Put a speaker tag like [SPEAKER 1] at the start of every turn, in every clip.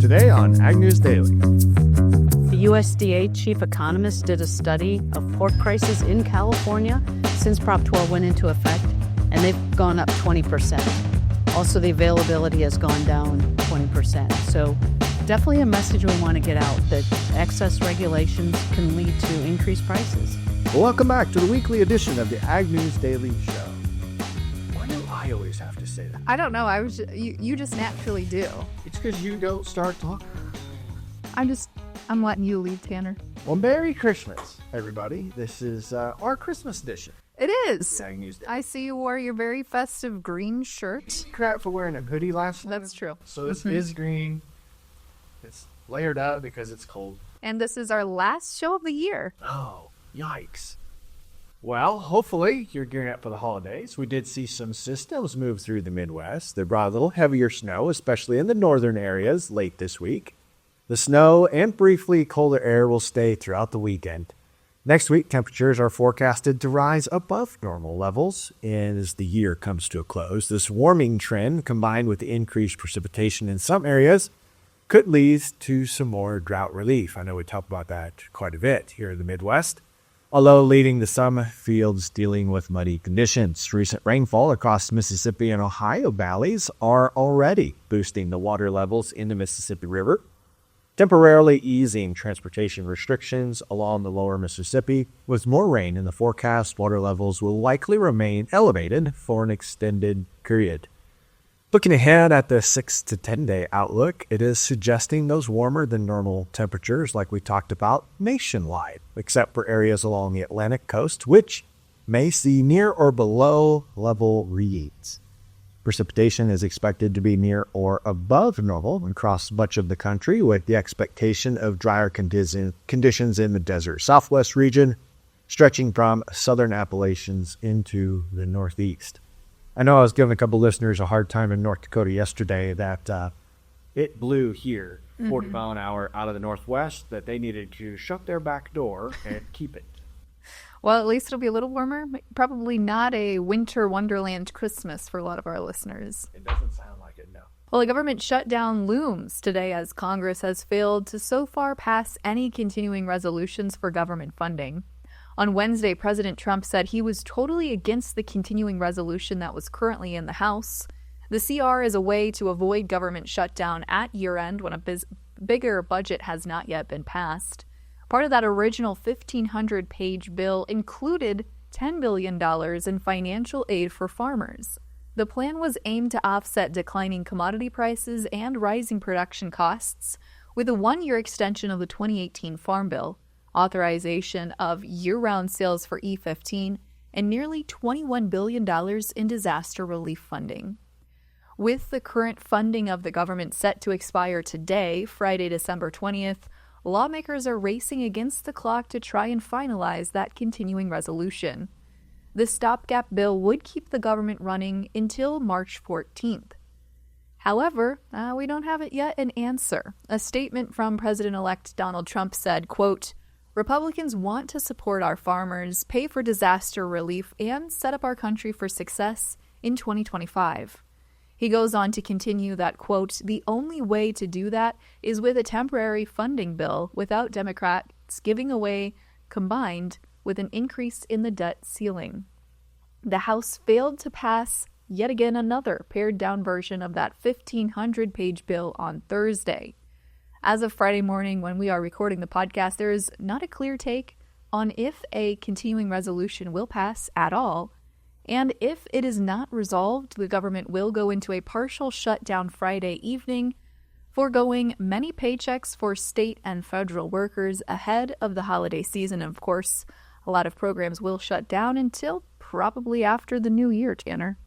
[SPEAKER 1] Today on Ag News Daily.
[SPEAKER 2] The USDA chief economist did a study of pork prices in California since Prop 12 went into effect, and they've gone up 20%. Also, the availability has gone down 20%. So definitely a message we want to get out that excess regulations can lead to increased prices.
[SPEAKER 1] Welcome back to the weekly edition of the Ag News Daily Show. Why do I always have to say that?
[SPEAKER 3] I don't know. You just naturally do.
[SPEAKER 1] It's because you don't start talking.
[SPEAKER 3] I'm letting you lead, Tanner.
[SPEAKER 1] Well, Merry Christmas, everybody. This is our Christmas edition.
[SPEAKER 3] It is.
[SPEAKER 1] Ag News Daily.
[SPEAKER 3] I see you wore your very festive green shirt.
[SPEAKER 1] Crap for wearing a hoodie last night.
[SPEAKER 3] That's true.
[SPEAKER 1] So this is green. It's layered up because it's cold.
[SPEAKER 3] And this is our last show of the year.
[SPEAKER 1] Oh, yikes. Well, hopefully you're gearing up for the holidays. We did see some systems move through the Midwest. They brought a little heavier snow, especially in the northern areas late this week. The snow and briefly colder air will stay throughout the weekend. Next week, temperatures are forecasted to rise above normal levels as the year comes to a close. This warming trend, combined with the increased precipitation in some areas, could lead to some more drought relief. I know we talk about that quite a bit here in the Midwest. Although leading to some fields dealing with muddy conditions, recent rainfall across Mississippi and Ohio valleys are already boosting the water levels in the Mississippi River, temporarily easing transportation restrictions along the lower Mississippi. With more rain in the forecast, water levels will likely remain elevated for an extended period. Looking ahead at the 6 to 10 day outlook, it is suggesting those warmer than normal temperatures like we talked about nationwide, except for areas along the Atlantic coast, which may see near or below level reads. Precipitation is expected to be near or above normal across much of the country, with the expectation of drier conditions in the desert Southwest region, stretching from southern Appalachians into the Northeast. I know I was giving a couple listeners a hard time in North Dakota yesterday that it blew here 40 mile an hour out of the Northwest, that they needed to shut their back door and keep it.
[SPEAKER 3] Well, at least it'll be a little warmer. Probably not a winter wonderland Christmas for a lot of our listeners.
[SPEAKER 1] It doesn't sound like it, no.
[SPEAKER 3] Well, the government shutdown looms today as Congress has failed to so far pass any continuing resolutions for government funding. On Wednesday, President Trump said he was totally against the continuing resolution that was currently in the House. The CR is a way to avoid government shutdown at year-end when a bigger budget has not yet been passed. Part of that original 1,500-page bill included $10 billion in financial aid for farmers. The plan was aimed to offset declining commodity prices and rising production costs with a one-year extension of the 2018 Farm Bill, authorization of year-round sales for E-15, and nearly $21 billion in disaster relief funding. With the current funding of the government set to expire today, Friday, December 20th, lawmakers are racing against the clock to try and finalize that continuing resolution. The stopgap bill would keep the government running until March 14th. However, we don't have it yet an answer. A statement from President-elect Donald Trump said, quote, "Republicans want to support our farmers, pay for disaster relief, and set up our country for success in 2025. He goes on to continue that, quote, "The only way to do that is with a temporary funding bill without Democrats giving away, combined with an increase in the debt ceiling." The House failed to pass yet again another pared-down version of that 1,500-page bill on Thursday. As of Friday morning, when we are recording the podcast, there is not a clear take on if a continuing resolution will pass at all, and if it is not resolved, the government will go into a partial shutdown Friday evening, foregoing many paychecks for state and federal workers ahead of the holiday season. Of course, a lot of programs will shut down until probably after the new year, Tanner.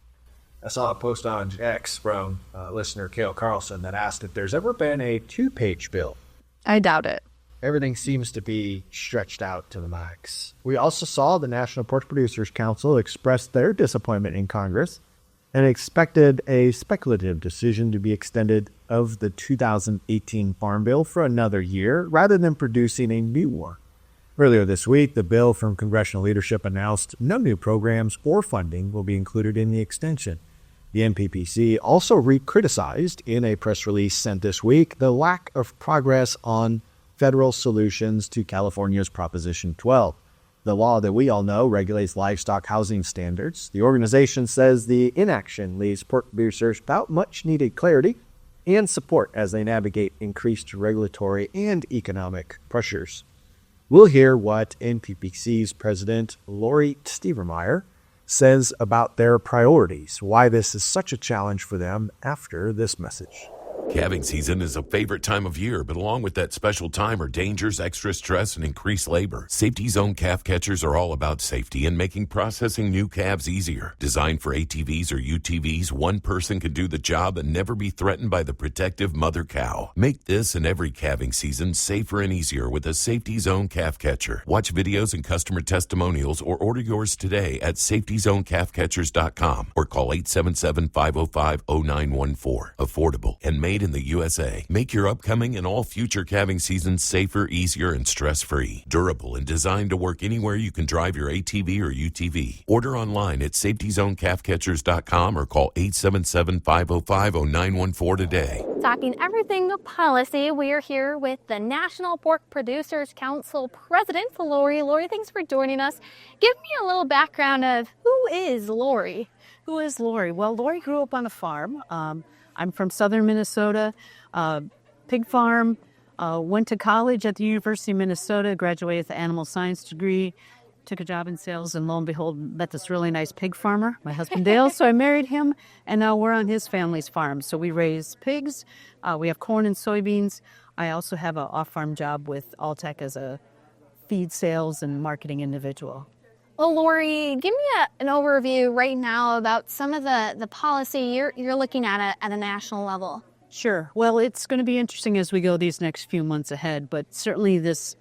[SPEAKER 1] I saw a post on X from listener Kale Carlson that asked if there's ever been a 2-page bill.
[SPEAKER 3] I doubt it.
[SPEAKER 1] Everything seems to be stretched out to the max. We also saw the National Pork Producers Council express their disappointment in Congress and expected a speculative decision to be extended of the 2018 Farm Bill for another year rather than producing a new one. Earlier this week, the bill from congressional leadership announced no new programs or funding will be included in the extension. The NPPC also criticized in a press release sent this week the lack of progress on federal solutions to California's Proposition 12. The law that we all know regulates livestock housing standards. The organization says the inaction leaves pork producers without much needed clarity and support as they navigate increased regulatory and economic pressures. We'll hear what NPPC's president, Lori Stevermer, says about their priorities, why this is such a challenge for them after this message.
[SPEAKER 4] Calving season is a favorite time of year, but along with that special time are dangers, extra stress, and increased labor. Safety Zone calf catchers are all about safety and making processing new calves easier. Designed for ATVs or UTVs, one person can do the job and never be threatened by the protective mother cow. Make this and every calving season safer and easier with a Safety Zone calf catcher. Watch videos and customer testimonials or order yours today at safetyzonecalfcatchers.com or call 877-505-0914. Affordable and made in the USA. Make your upcoming and all future calving seasons safer, easier, and stress-free. Durable and designed to work anywhere you can drive your ATV or UTV. Order online at safetyzonecalfcatchers.com or call 877-505-0914 today.
[SPEAKER 5] Talking everything policy, we are here with the National Pork Producers Council President, Lori. Lori, thanks for joining us. Give me a little background of who is Lori?
[SPEAKER 2] Who is Lori? Well, Lori grew up on a farm. I'm from southern Minnesota, pig farm, went to college at the University of Minnesota, graduated with an animal science degree, took a job in sales, and lo and behold, met this really nice pig farmer, my husband Dale. So I married him, and now we're on his family's farm. So we raise pigs, we have corn and soybeans. I also have an off-farm job with Alltech as a feed sales and marketing individual.
[SPEAKER 5] Well, Lori, give me an overview right now about some of the policy you're looking at a national level.
[SPEAKER 2] Sure. Well, it's going to be interesting as we go these next few months ahead, but certainly this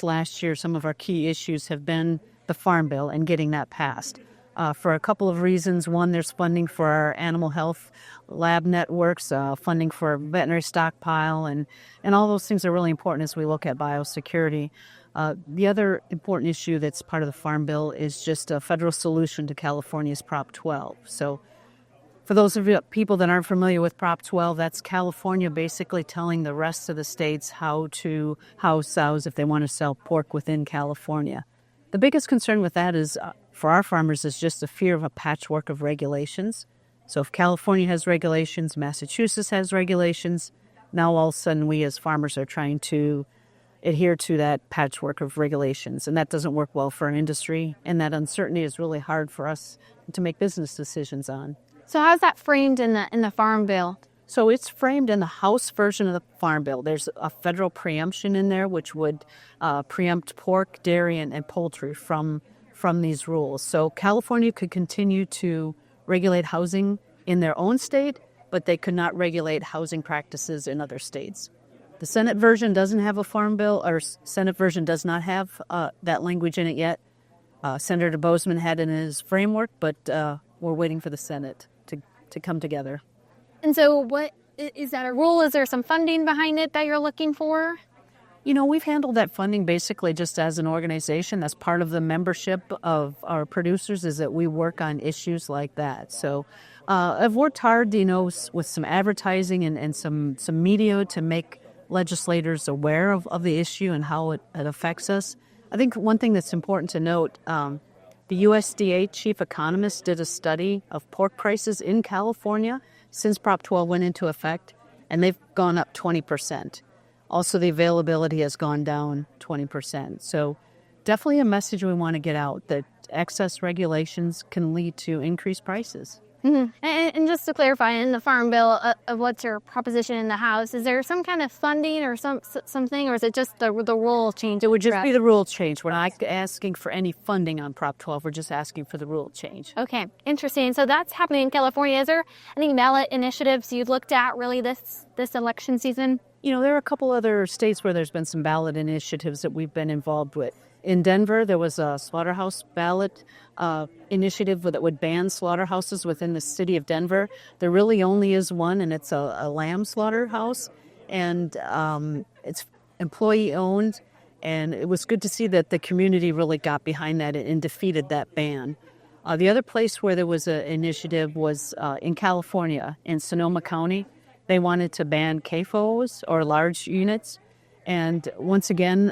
[SPEAKER 2] last year, some of our key issues have been the Farm Bill and getting that passed. For a couple of reasons. One, there's funding for our animal health lab networks, funding for veterinary stockpile, and all those things are really important as we look at biosecurity. The other important issue that's part of the Farm Bill is just a federal solution to California's Prop 12. So for those of you people that aren't familiar with Prop 12, that's California basically telling the rest of the states how to house sows if they want to sell pork within California. The biggest concern with that is, for our farmers, is just the fear of a patchwork of regulations. So if California has regulations, Massachusetts has regulations, now all of a sudden we as farmers are trying to adhere to that patchwork of regulations, and that doesn't work well for our industry, and that uncertainty is really hard for us to make business decisions on.
[SPEAKER 5] So how's that framed in the Farm Bill?
[SPEAKER 2] So it's framed in the House version of the Farm Bill. There's a federal preemption in there which would preempt pork, dairy, and poultry from these rules. So California could continue to regulate housing in their own state, but they could not regulate housing practices in other states. The Senate version doesn't have a Farm Bill, or Senate version does not have that language in it yet. Senator Bozeman had it in his framework, but we're waiting for the Senate to come together.
[SPEAKER 5] And so what is that a rule? Is there some funding behind it that you're looking for?
[SPEAKER 2] You know, we've handled that funding basically just as an organization. That's part of the membership of our producers, is that we work on issues like that. So I've worked hard, with some advertising and some media to make legislators aware of the issue and how it affects us. I think one thing that's important to note, the USDA chief economist did a study of pork prices in California since Prop 12 went into effect, and they've gone up 20%. Also, the availability has gone down 20%. So definitely a message we want to get out, that excess regulations can lead to increased prices.
[SPEAKER 5] Mm-hmm. And just to clarify, in the Farm Bill, of what's your proposition in the House, is there some kind of funding or something, or is it just the rule change?
[SPEAKER 2] It would just be the rule change. We're not asking for any funding on Prop 12. We're just asking for the rule change.
[SPEAKER 5] Okay, interesting. So that's happening in California. Is there any ballot initiatives you've looked at really this election season?
[SPEAKER 2] There are a couple other states where there's been some ballot initiatives that we've been involved with. In Denver, there was a slaughterhouse ballot initiative that would ban slaughterhouses within the city of Denver. There really only is one, and it's a lamb slaughterhouse, and it's employee-owned, and it was good to see that the community really got behind that and defeated that ban. The other place where there was an initiative was in California, in Sonoma County. They wanted to ban CAFOs, or large units. And once again,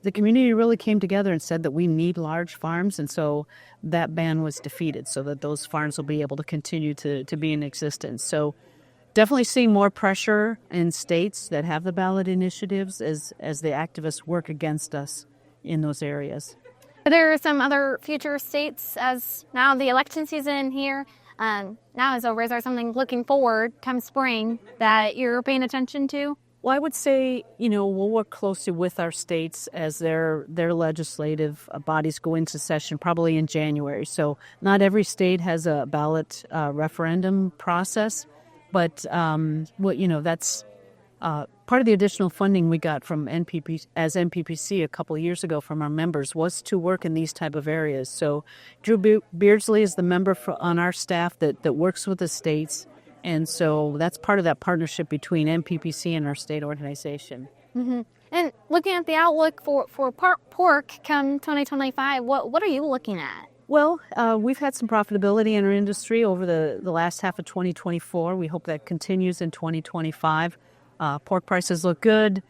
[SPEAKER 2] the community really came together and said that we need large farms. And so that ban was defeated so that those farms will be able to continue to be in existence. So definitely seeing more pressure in states that have the ballot initiatives as the activists work against us in those areas.
[SPEAKER 5] Are there some other future states, as now the election season here now is over? Is there something looking forward come spring that you're paying attention to?
[SPEAKER 2] Well, I would say, we'll work closely with our states as their legislative bodies go into session probably in January. So not every state has a ballot referendum process, but that's part of the additional funding we got from NPPC a couple of years ago from our members was to work in these type of areas. So Drew Beardsley is the member on our staff that works with the states. And so that's part of that partnership between NPPC and our state organization.
[SPEAKER 5] Mm-hmm. And looking at the outlook for pork come 2025, what are you looking at?
[SPEAKER 2] Well, we've had some profitability in our industry over the last half of 2024. We hope that continues in 2025. Pork prices look good.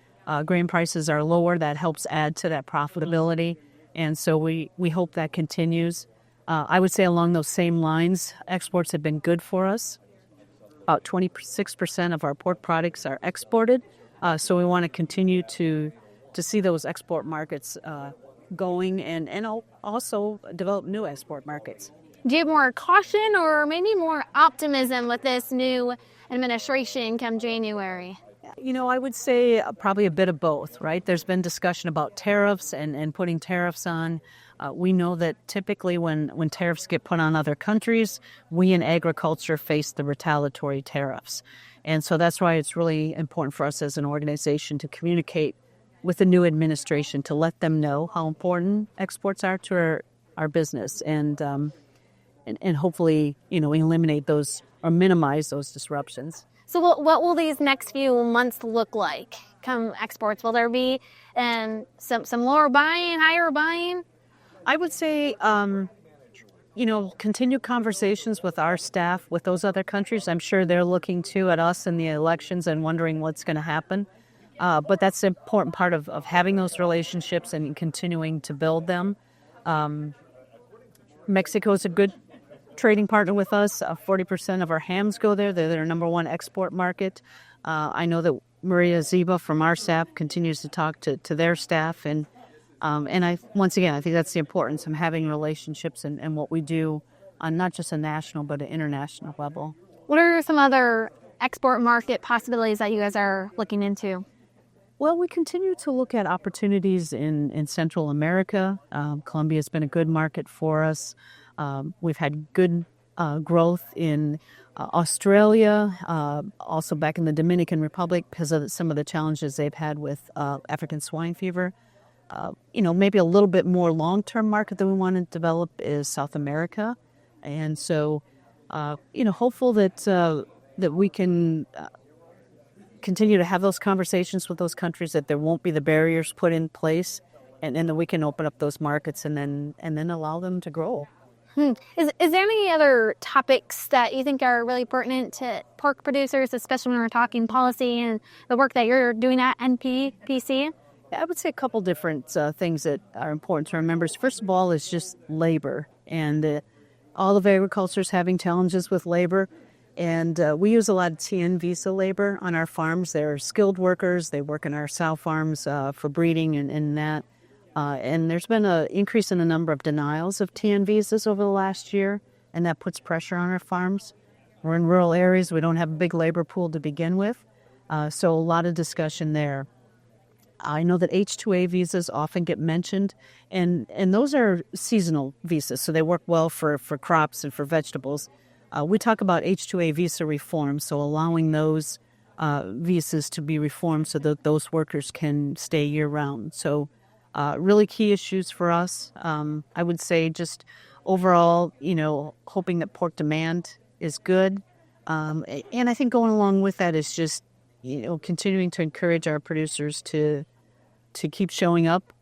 [SPEAKER 2] Grain prices are lower. That helps add to that profitability. And so we hope that continues. I would say along those same lines, exports have been good for us. About 26% of our pork products are exported. So we want to continue to see those export markets going and also develop new export markets.
[SPEAKER 5] Do you have more caution or maybe more optimism with this new administration come January?
[SPEAKER 2] I would say probably a bit of both, right? There's been discussion about tariffs and putting tariffs on. We know that typically when tariffs get put on other countries, we in agriculture face the retaliatory tariffs. And so that's why it's really important for us as an organization to communicate with the new administration to let them know how important exports are to our business and hopefully, eliminate those or minimize those disruptions.
[SPEAKER 5] So what will these next few months look like come exports? Will there be some lower buying, higher buying?
[SPEAKER 2] I would say, continue conversations with our staff, with those other countries. I'm sure they're looking too at us in the elections and wondering what's going to happen. But that's an important part of having those relationships and continuing to build them. Mexico is a good trading partner with us. 40% of our hams go there. They're their number one export market. I know that Maria Ziba from our staff continues to talk to their staff. And I think that's the importance of having relationships and what we do on not just a national but an international level.
[SPEAKER 5] What are some other export market possibilities that you guys are looking into?
[SPEAKER 2] Well, we continue to look at opportunities in Central America. Colombia has been a good market for us. We've had good growth in Australia, also back in the Dominican Republic because of some of the challenges they've had with African swine fever. Maybe a little bit more long-term market that we want to develop is South America. And so, hopeful that we can continue to have those conversations with those countries, that there won't be the barriers put in place, and that we can open up those markets and then allow them to grow.
[SPEAKER 5] Is there any other topics that you think are really pertinent to pork producers, especially when we're talking policy and the work that you're doing at NPPC?
[SPEAKER 2] I would say a couple different things that are important to our members. First of all is just labor. And all of agriculture is having challenges with labor. And we use a lot of TN visa labor on our farms. They're skilled workers. They work in our sow farms for breeding and that. And there's been an increase in the number of denials of TN visas over the last year, and that puts pressure on our farms. We're in rural areas. We don't have a big labor pool to begin with, so a lot of discussion there. I know that H-2A visas often get mentioned, and those are seasonal visas, so they work well for crops and for vegetables. We talk about H-2A visa reform, so allowing those visas to be reformed so that those workers can stay year-round. So really key issues for us. I would say just overall, hoping that pork demand is good. And I think going along with that is just, continuing to encourage our producers to keep showing up,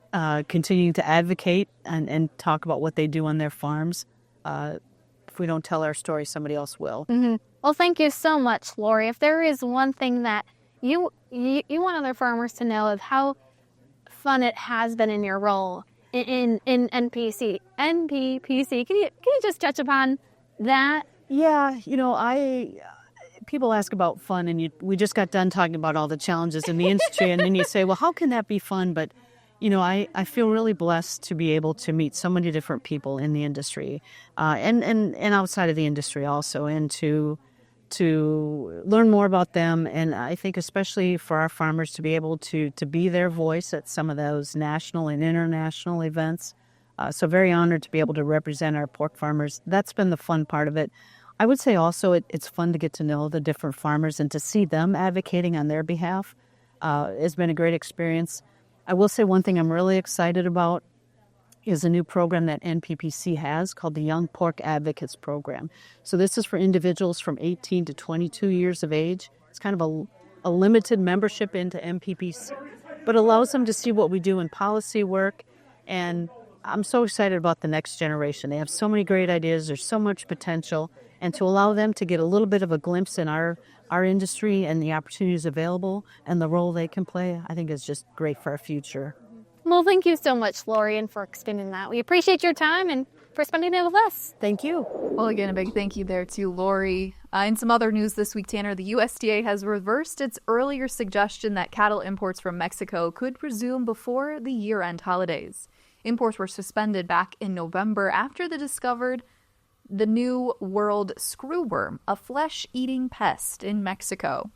[SPEAKER 2] continuing to advocate and talk about what they do on their farms. If we don't tell our story, somebody else will.
[SPEAKER 5] Well, thank you so much, Lori. If there is one thing that you want other farmers to know of how fun it has been in your role in NPPC, can you just touch upon that?
[SPEAKER 2] Yeah, people ask about fun, and we just got done talking about all the challenges in the industry, and then you say, well, how can that be fun? But I feel really blessed to be able to meet so many different people in the industry, and outside of the industry also, and to learn more about them. And I think especially for our farmers to be able to be their voice at some of those national and international events. So very honored to be able to represent our pork farmers. That's been the fun part of it. I would say also it's fun to get to know the different farmers and to see them advocating on their behalf. It's been a great experience. I will say one thing I'm really excited about is a new program that NPPC has called the Young Pork Advocates Program. So this is for individuals from 18 to 22 years of age. It's kind of a limited membership into NPPC, but allows them to see what we do in policy work. And I'm so excited about the next generation. They have so many great ideas. There's so much potential. And to allow them to get a little bit of a glimpse in our industry and the opportunities available and the role they can play, I think is just great for our future.
[SPEAKER 5] Well, thank you so much, Lori, and for extending that. We appreciate your time and for spending it with us.
[SPEAKER 2] Thank you.
[SPEAKER 3] Well, again, a big thank you there to Lori. In some other news this week, Tanner, the USDA has reversed its earlier suggestion that cattle imports from Mexico could resume before the year-end holidays. Imports were suspended back in November after they discovered the new World Screwworm, a flesh-eating pest in Mexico.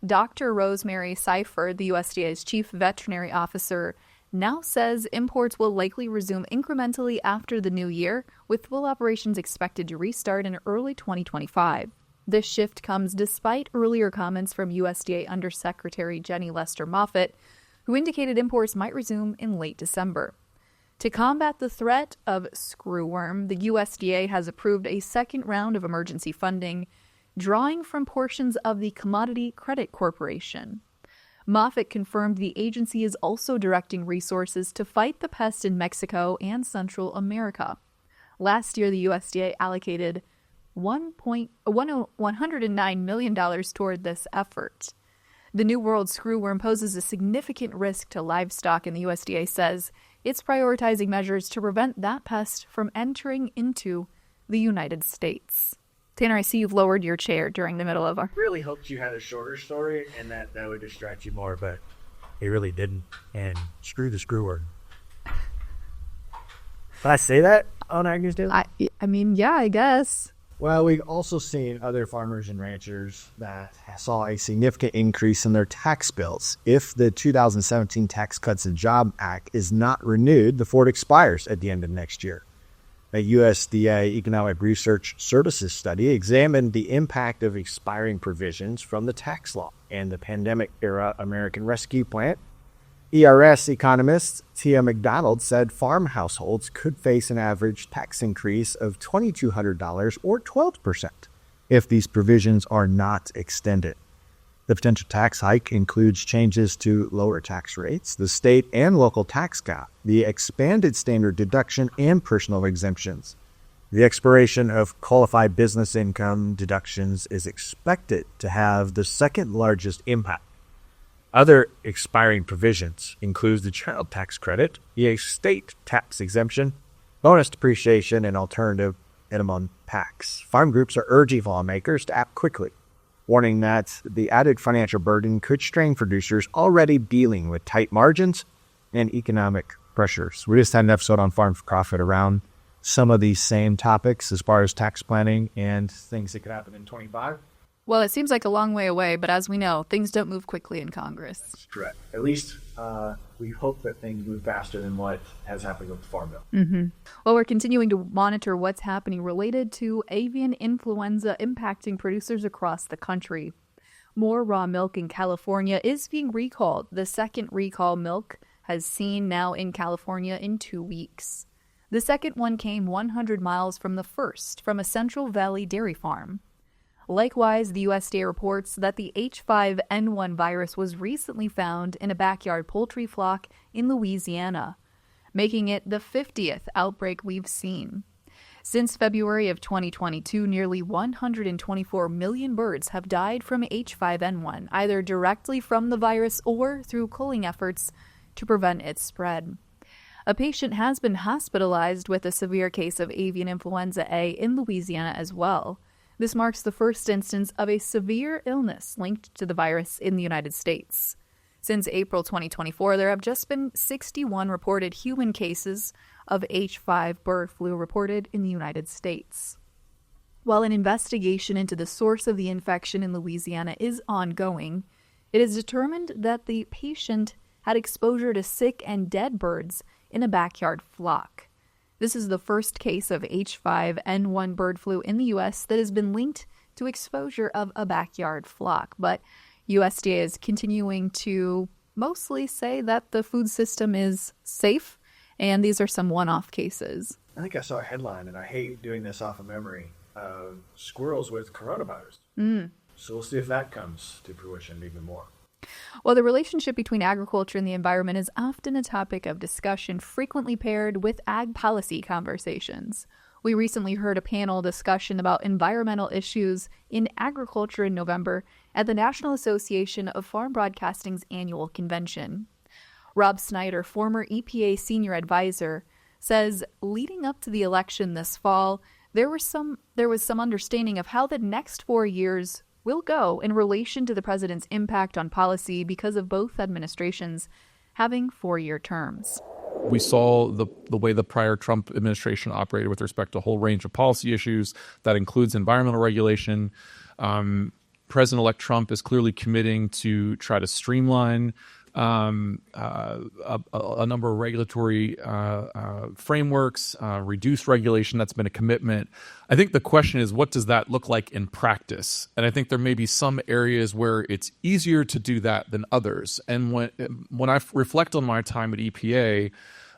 [SPEAKER 3] Dr. Rosemary Seifert, the USDA's chief veterinary officer, now says imports will likely resume incrementally after the new year, with full operations expected to restart in early 2025. This shift comes despite earlier comments from USDA Undersecretary Jenny Lester Moffitt, who indicated imports might resume in late December. To combat the threat of screwworm, the USDA has approved a second round of emergency funding, drawing from portions of the Commodity Credit Corporation. Moffitt confirmed the agency is also directing resources to fight the pest in Mexico and Central America. Last year, the USDA allocated $109 million toward this effort. The new world screwworm poses a significant risk to livestock, and the USDA says it's prioritizing measures to prevent that pest from entering into the United States. Tanner, I see you've lowered your chair during the middle of our...
[SPEAKER 1] Really hoped you had a shorter story and that would distract you more, but it really didn't. And screw the screwworm. Did I say that on Agnews Daily?
[SPEAKER 3] I mean, yeah, I guess.
[SPEAKER 1] Well, we've also seen other farmers and ranchers that saw a significant increase in their tax bills. If the 2017 Tax Cuts and Jobs Act is not renewed before it expires at the end of next year. A USDA Economic Research Services study examined the impact of expiring provisions from the tax law and the pandemic-era American Rescue Plan. ERS economist Tia McDonald said farm households could face an average tax increase of $2,200 or 12% if these provisions are not extended. The potential tax hike includes changes to lower tax rates, the state and local tax cap, the expanded standard deduction, and personal exemptions. The expiration of qualified business income deductions is expected to have the second largest impact. Other expiring provisions include the child tax credit, the estate tax exemption, bonus depreciation, and alternative minimum tax. Farm groups are urging lawmakers to act quickly, warning that the added financial burden could strain producers already dealing with tight margins and economic pressures. We just had an episode on Farm for Profit around some of these same topics as far as tax planning and things that could happen in 25.
[SPEAKER 3] Well, it seems like a long way away, but as we know, things don't move quickly in Congress.
[SPEAKER 1] That's correct. At least we hope that things move faster than what has happened with the Farm Bill.
[SPEAKER 3] Mm-hmm. Well, we're continuing to monitor what's happening related to avian influenza impacting producers across the country. More raw milk in California is being recalled. The second recall milk has seen now in California in 2 weeks. The second one came 100 miles from the first, from a Central Valley dairy farm. Likewise, the USDA reports that the H5N1 virus was recently found in a backyard poultry flock in Louisiana, making it the 50th outbreak we've seen. Since February of 2022, nearly 124 million birds have died from H5N1, either directly from the virus or through culling efforts to prevent its spread. A patient has been hospitalized with a severe case of avian influenza A in Louisiana as well. This marks the first instance of a severe illness linked to the virus in the United States. Since April 2024, there have just been 61 reported human cases of H5 bird flu reported in the United States. While an investigation into the source of the infection in Louisiana is ongoing, it is determined that the patient had exposure to sick and dead birds in a backyard flock. This is the first case of H5N1 bird flu in the U.S. that has been linked to exposure of a backyard flock, but USDA is continuing to mostly say that the food system is safe, and these are some one-off cases.
[SPEAKER 1] I think I saw a headline, and I hate doing this off of memory, squirrels with coronavirus. So we'll see if that comes to fruition even more.
[SPEAKER 3] Well, the relationship between agriculture and the environment is often a topic of discussion, frequently paired with ag policy conversations. We recently heard a panel discussion about environmental issues in agriculture in November at the National Association of Farm Broadcasting's annual convention. Rob Snyder, former EPA senior advisor, says leading up to the election this fall, there was some understanding of how the next 4 years will go in relation to the president's impact on policy because of both administrations having 4-year terms.
[SPEAKER 6] We saw the way the prior Trump administration operated with respect to a whole range of policy issues. That includes environmental regulation. President-elect Trump is clearly committing to try to streamline a number of regulatory frameworks, reduce regulation. That's been a commitment. I think the question is, what does that look like in practice? And I think there may be some areas where it's easier to do that than others. And when I reflect on my time at EPA,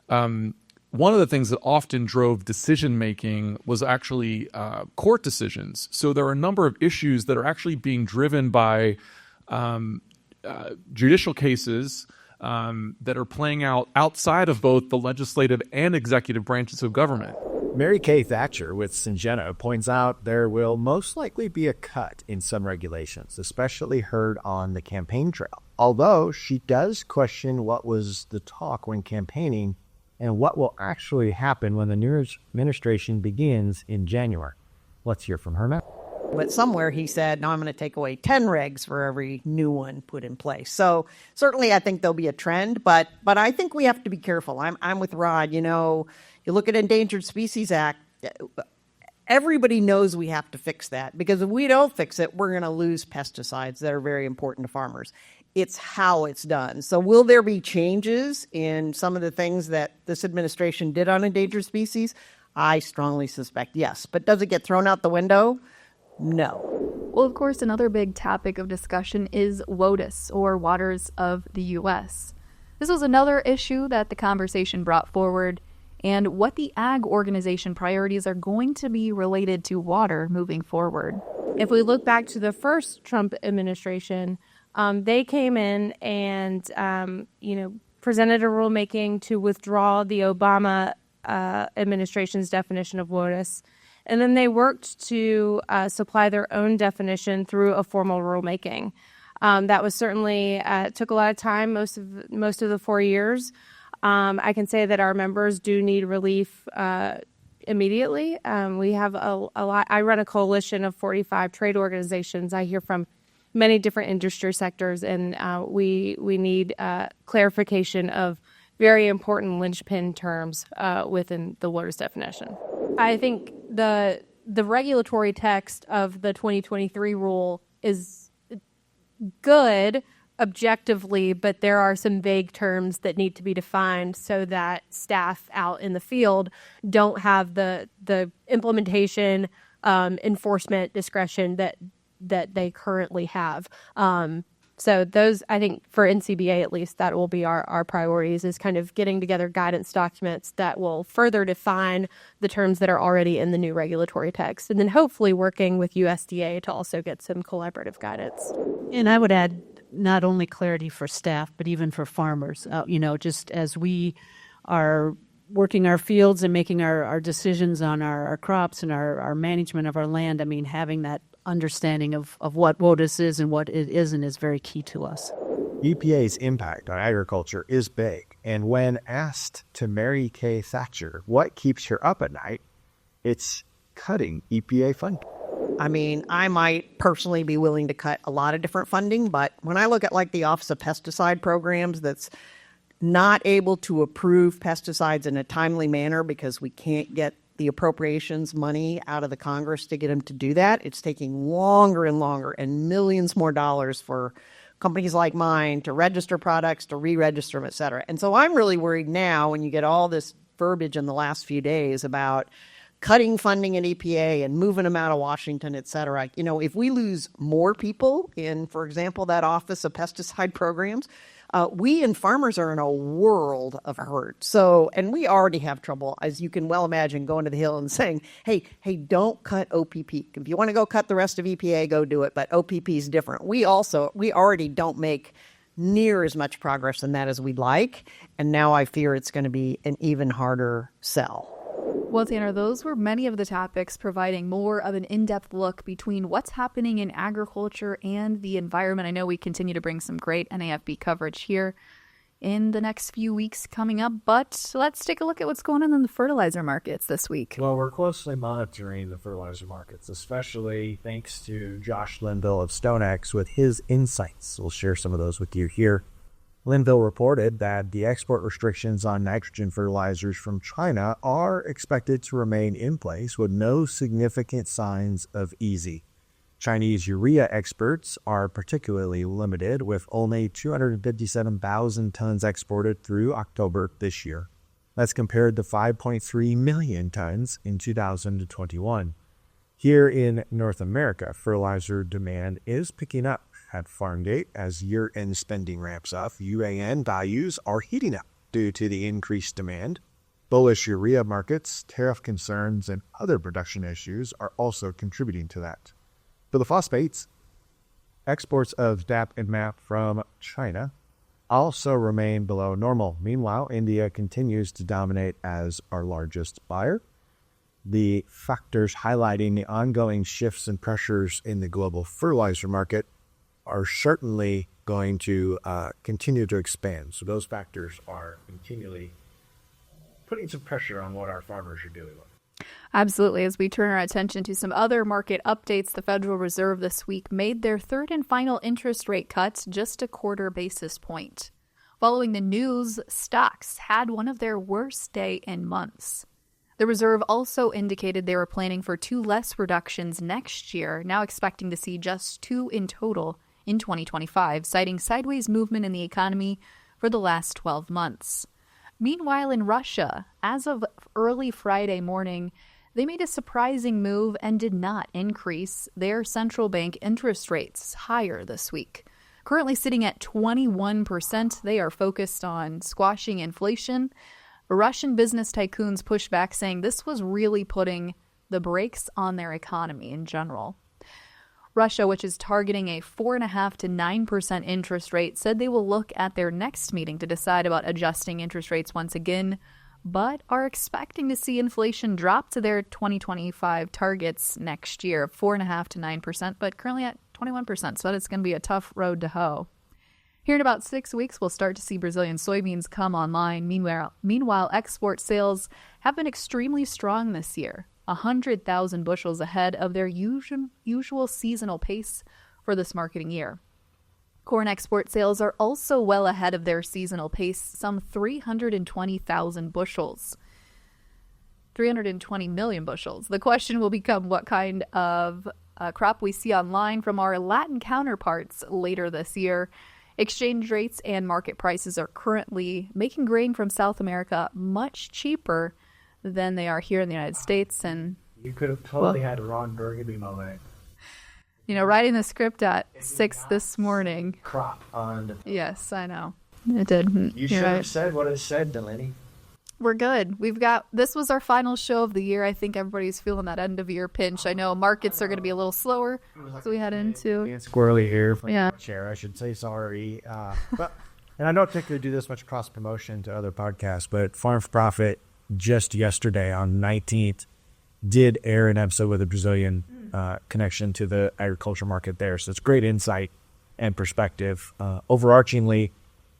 [SPEAKER 6] one of the things that often drove decision-making was actually court decisions. So there are a number of issues that are actually being driven by judicial cases that are playing out outside of both the legislative and executive branches of government.
[SPEAKER 1] Mary Kay Thatcher with Syngenta points out there will most likely be a cut in some regulations, especially heard on the campaign trail. Although she does question what was the talk when campaigning and what will actually happen when the new administration begins in January. Let's hear from her now.
[SPEAKER 7] But somewhere he said, no, I'm going to take away 10 regs for every new one put in place. So certainly I think there'll be a trend, but I think we have to be careful. I'm with Rod. You know, you look at Endangered Species Act, everybody knows we have to fix that, because if we don't fix it, we're going to lose pesticides that are very important to farmers. It's how it's done. So will there be changes in some of the things that this administration did on endangered species? I strongly suspect yes. But does it get thrown out the window? No.
[SPEAKER 3] Well, of course, another big topic of discussion is WOTUS, or Waters of the U.S. This was another issue that the conversation brought forward, and what the ag organization priorities are going to be related to water moving forward.
[SPEAKER 8] If we look back to the first Trump administration, they came in and, presented a rulemaking to withdraw the Obama administration's definition of WOTUS. And then they worked to supply their own definition through a formal rulemaking. That was certainly took a lot of time, most of the 4 years. I can say that our members do need relief immediately. We have a lot. I run a coalition of 45 trade organizations. I hear from many different industry sectors, and we need clarification of very important linchpin terms within the WOTUS definition.
[SPEAKER 9] I think the regulatory text of the 2023 rule is good objectively, but there are some vague terms that need to be defined so that staff out in the field don't have the implementation enforcement discretion that they currently have. So those, I think, for NCBA at least, that will be our priorities, is kind of getting together guidance documents that will further define the terms that are already in the new regulatory text, and then hopefully working with USDA to also get some collaborative guidance.
[SPEAKER 2] And I would add not only clarity for staff, but even for farmers, just as we are working our fields and making our decisions on our crops and our management of our land, I mean, having that understanding of what WOTUS is and what it isn't is very key to us.
[SPEAKER 1] EPA's impact on agriculture is big, and when asked to Mary Kay Thatcher what keeps her up at night, it's cutting EPA funding.
[SPEAKER 7] I mean, I might personally be willing to cut a lot of different funding, but when I look at like the Office of Pesticide Programs that's not able to approve pesticides in a timely manner because we can't get the appropriations money out of the Congress to get them to do that, it's taking longer and longer and millions more dollars for companies like mine to register products, to re-register them, et cetera. And so I'm really worried now when you get all this verbiage in the last few days about cutting funding at EPA and moving them out of Washington, et cetera. You know, if we lose more people in, for example, that Office of Pesticide Programs, we and farmers are in a world of hurt. So, and we already have trouble, as you can well imagine, going to the Hill and saying, hey, don't cut OPP. If you want to go cut the rest of EPA, go do it. But OPP is different. We already don't make near as much progress in that as we'd like. And now I fear it's going to be an even harder sell.
[SPEAKER 3] Well, Tanner, those were many of the topics providing more of an in-depth look between what's happening in agriculture and the environment. I know we continue to bring some great NAFB coverage here in the next few weeks coming up, but let's take a look at what's going on in the fertilizer markets this week.
[SPEAKER 1] Well, we're closely monitoring the fertilizer markets, especially thanks to Josh Linville of StoneX with his insights. We'll share some of those with you here. Linville reported that the export restrictions on nitrogen fertilizers from China are expected to remain in place with no significant signs of easing. Chinese urea exports are particularly limited, with only 257,000 tons exported through October this year. That's compared to 5.3 million tons in 2021. Here in North America, fertilizer demand is picking up. At farm gate, as year-end spending ramps up, UAN values are heating up due to the increased demand. Bullish urea markets, tariff concerns, and other production issues are also contributing to that. For the phosphates, exports of DAP and MAP from China also remain below normal. Meanwhile, India continues to dominate as our largest buyer. The factors highlighting the ongoing shifts and pressures in the global fertilizer market are certainly going to continue to expand. So those factors are continually putting some pressure on what our farmers are doing.
[SPEAKER 3] Absolutely. As we turn our attention to some other market updates, the Federal Reserve this week made their third and final interest rate cuts just a quarter basis point. Following the news, stocks had one of their worst day in months. The Reserve also indicated they were planning for 2 less reductions next year, now expecting to see just 2 in total in 2025, citing sideways movement in the economy for the last 12 months. Meanwhile, in Russia, as of early Friday morning, they made a surprising move and did not increase their central bank interest rates higher this week. Currently sitting at 21%, they are focused on squashing inflation. Russian business tycoons pushed back, saying this was really putting the brakes on their economy in general. Russia, which is targeting a 4.5% to 9% interest rate, said they will look at their next meeting to decide about adjusting interest rates once again, but are expecting to see inflation drop to their 2025 targets next year of 4.5% to 9%, but currently at 21%, so it's going to be a tough road to hoe. Here in about 6 weeks, we'll start to see Brazilian soybeans come online. Meanwhile, export sales have been extremely strong this year, 100,000 bushels ahead of their usual seasonal pace for this marketing year. Corn export sales are also well ahead of their seasonal pace, some 320,000 bushels. 320 million bushels. The question will become what kind of crop we see online from our Latin counterparts later this year. Exchange rates and market prices are currently making grain from South America much cheaper than they are here in the United States. And
[SPEAKER 1] you could have totally had Ron Burgundy moment.
[SPEAKER 3] You know, writing the script at 6 this morning.
[SPEAKER 1] Crop on the...
[SPEAKER 3] Yes, I know. It did.
[SPEAKER 1] You should have said what it said, Delaney.
[SPEAKER 3] We're good. This was our final show of the year. I think everybody's feeling that end of year pinch. I know markets are going to be a little slower, so we head into...
[SPEAKER 1] Being squirrely here.
[SPEAKER 3] Yeah.
[SPEAKER 1] Chair, I should say sorry. And I don't typically do this much cross promotion to other podcasts, but Farm for Profit just yesterday on 19th did air an episode with a Brazilian connection to the agriculture market there. So it's great insight and perspective. Overarchingly,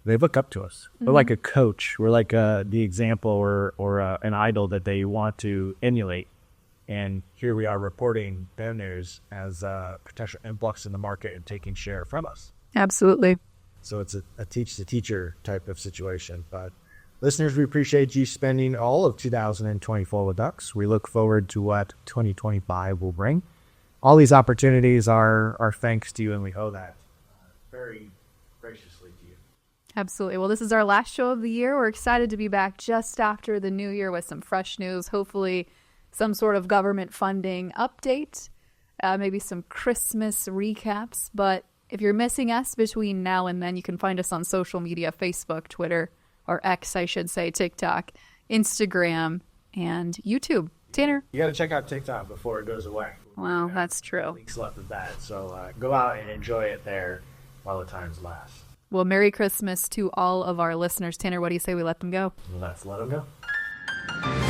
[SPEAKER 1] they look up to us. We're like a coach. We're like the example or an idol that they want to emulate. And here we are reporting their news as a potential influx in the market and taking share from us.
[SPEAKER 3] Absolutely.
[SPEAKER 1] So it's a teach-the-teacher type of situation. But listeners, we appreciate you spending all of 2024 with us. We look forward to what 2025 will bring. All these opportunities are thanks to you, and we owe that very graciously to you.
[SPEAKER 3] Absolutely. Well, this is our last show of the year. We're excited to be back just after the new year with some fresh news, hopefully some sort of government funding update, maybe some Christmas recaps. But if you're missing us between now and then, you can find us on social media, Facebook, Twitter, or X, I should say, TikTok, Instagram, and YouTube. Tanner?
[SPEAKER 1] You got to check out TikTok before it goes away.
[SPEAKER 3] Wow, that's true.
[SPEAKER 1] Weeks left of that. So go out and enjoy it there while the times last.
[SPEAKER 3] Well, Merry Christmas to all of our listeners. Tanner, what do you say we let them go?
[SPEAKER 1] Let's let them go.